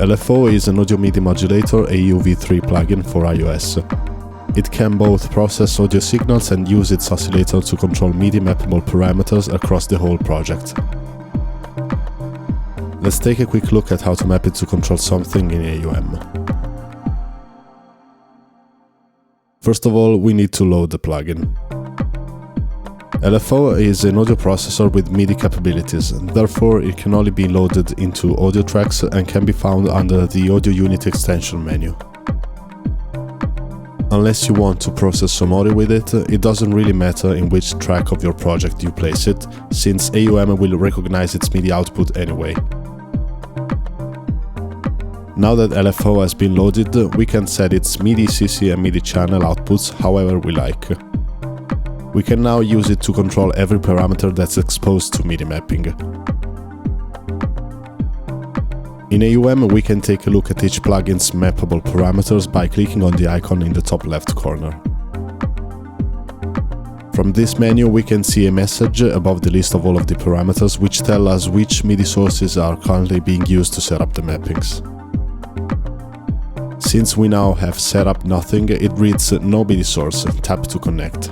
LFO is an audio MIDI modulator AUV3 plugin for iOS. It can both process audio signals and use its oscillator to control MIDI mappable parameters across the whole project. Let's take a quick look at how to map it to control something in AUM. First of all, we need to load the plugin. LFO is an audio processor with MIDI capabilities, therefore it can only be loaded into audio tracks and can be found under the Audio Unit extension menu. Unless you want to process some audio with it, it doesn't really matter in which track of your project you place it, since AUM will recognize its MIDI output anyway. Now that LFO has been loaded, we can set its MIDI, CC and MIDI channel outputs however we like. We can now use it to control every parameter that's exposed to MIDI mapping. In AUM, we can take a look at each plugin's mappable parameters by clicking on the icon in the top left corner. From this menu, we can see a message above the list of all of the parameters which tell us which MIDI sources are currently being used to set up the mappings. Since we now have set up nothing, it reads no MIDI source, tap to connect.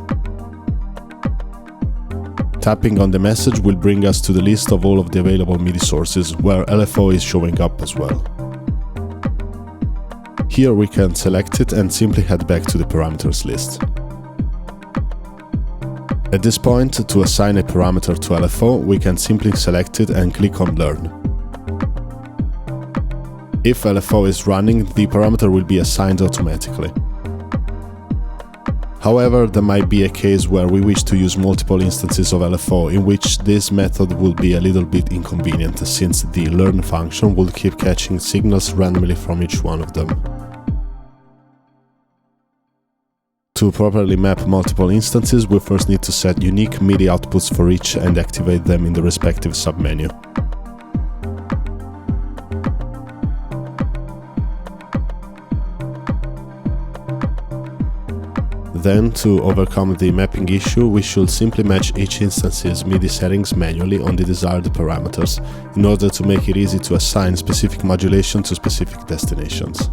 Tapping on the message will bring us to the list of all of the available MIDI sources, where LFO is showing up as well. Here we can select it and simply head back to the parameters list. At this point, to assign a parameter to LFO, we can simply select it and click on Learn. If LFO is running, the parameter will be assigned automatically. However, there might be a case where we wish to use multiple instances of LFO, in which this method will be a little bit inconvenient, since the learn function will keep catching signals randomly from each one of them. To properly map multiple instances, we first need to set unique MIDI outputs for each and activate them in the respective submenu. Then, to overcome the mapping issue, we should simply match each instance's MIDI settings manually on the desired parameters, in order to make it easy to assign specific modulation to specific destinations.